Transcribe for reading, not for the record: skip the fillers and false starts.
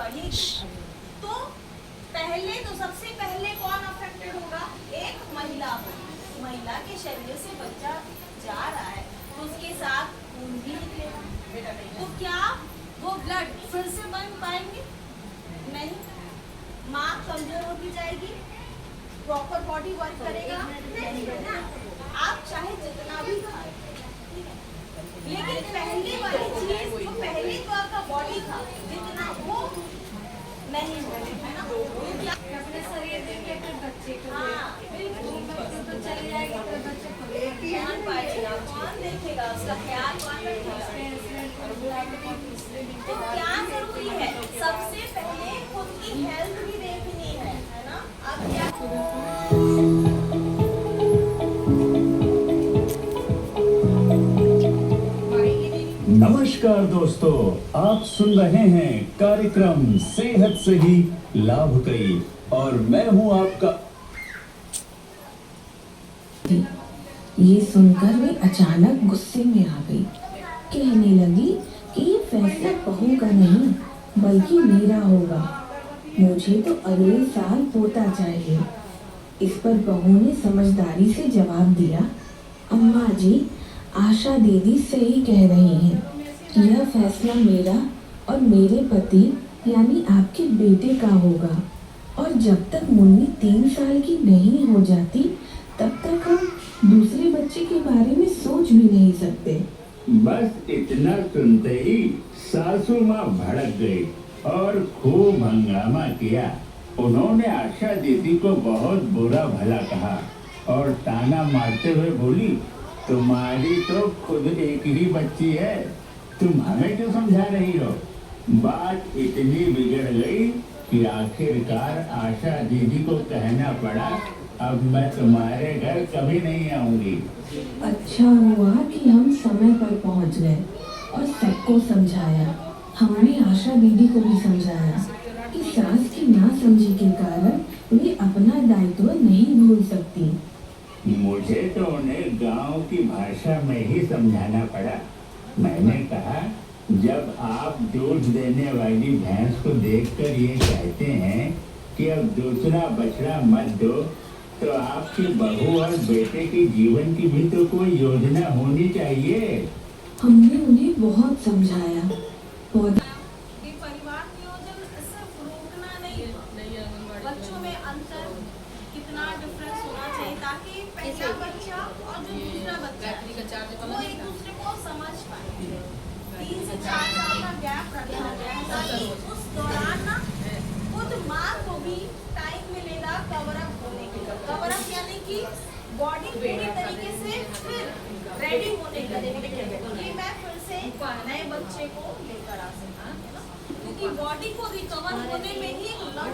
बढ़ेगी। तो पहले तो सबसे पहले कौन अफेक्टेड होगा? एक महिला होगी। महिला के शरीर से बच्चा जा रहा है तो उसके साथ खून भी निकलेगा। तो क्या वो ब्लड फिर से बन पाएंगे? नहीं। माँ कमजोर होती जाएगी, प्रॉपर बॉडी वर्क करेगा नहीं ना। आप चाहे जितना भी खाएं, लेकिन पहली वाली चीज जो पहली बार का बॉडी था जितना वो नहीं है ना। अपने शरीर देखे तो बच्चे को तो चले जाएगी तो बच्चे को कौन पाएगा, कौन देखेगा, उसका ख्याल कौन रखेगा? तो क्या जरूरी है? सबसे पहले खुद की हेल्थ भी देखनी है ना। अब क्या नमस्कार दोस्तों, आप सुन रहे हैं कार्यक्रम सेहत से ही लाभ कई और मैं हूं आपका। ये सुनकर वे अचानक गुस्से में आ गई। कहने लगी कि ये फैसला बहू का नहीं बल्कि मेरा होगा। मुझे तो अगले साल पोता चाहिए। इस पर बहू ने समझदारी से जवाब दिया, अम्मा जी, आशा दीदी सही कह रही हैं। यह फैसला मेरा और मेरे पति यानी आपके बेटे का होगा और जब तक मुन्नी 3 साल की नहीं हो जाती तब तक हम दूसरे बच्चे के बारे में सोच भी नहीं सकते। बस इतना सुनते ही सासू माँ भड़क गई और खूब हंगामा किया। उन्होंने आशा दीदी को बहुत बुरा भला कहा और ताना मारते हुए बोली, तुम्हारी तो खुद एक ही बच्ची है, तुम हमें क्यों समझा रही हो? बात इतनी बिगड़ गई कि आखिरकार आशा दीदी को कहना पड़ा, अब मैं तुम्हारे घर कभी नहीं आऊंगी। अच्छा हुआ कि हम समय पर पहुंच गए और सबको समझाया। हमने आशा दीदी को भी समझाया कि सास की नासमझी के कारण वे अपना दायित्व नहीं भूल सकती। मुझे तो उन्हें गांव की भाषा में ही समझाना पड़ा। मैंने कहा, जब आप दूध देने वाली भैंस को देखकर ये कहते हैं कि अब दूसरा बछड़ा मत दो, तो आपकी बहू और बेटे के जीवन की भी तो कोई योजना होनी चाहिए। हमने उन्हें बहुत समझाया। ये परिवार नियोजन सिर्फ रोकना नहीं, बच्चों में अंतर कितना डिफरेंस होना चाहिए ताकि पहला बच्चा और जो दूसरा बच्चा वो एक दूसरे को समझ पाए। 3 से 4 साल का गैप रखा गया है ताकि उस दौरान ना खुद माँ को भी टाइम मिलेगा कवर अप होने के लिए। कवर अप यानी कि बॉडी पूरी तरीके से फिर रेडी होने के लिए कि मैं फिर से नए बच्चे को लेकर आ सकूं, क्योंकि बॉडी को रिकवर होने में ही लंबा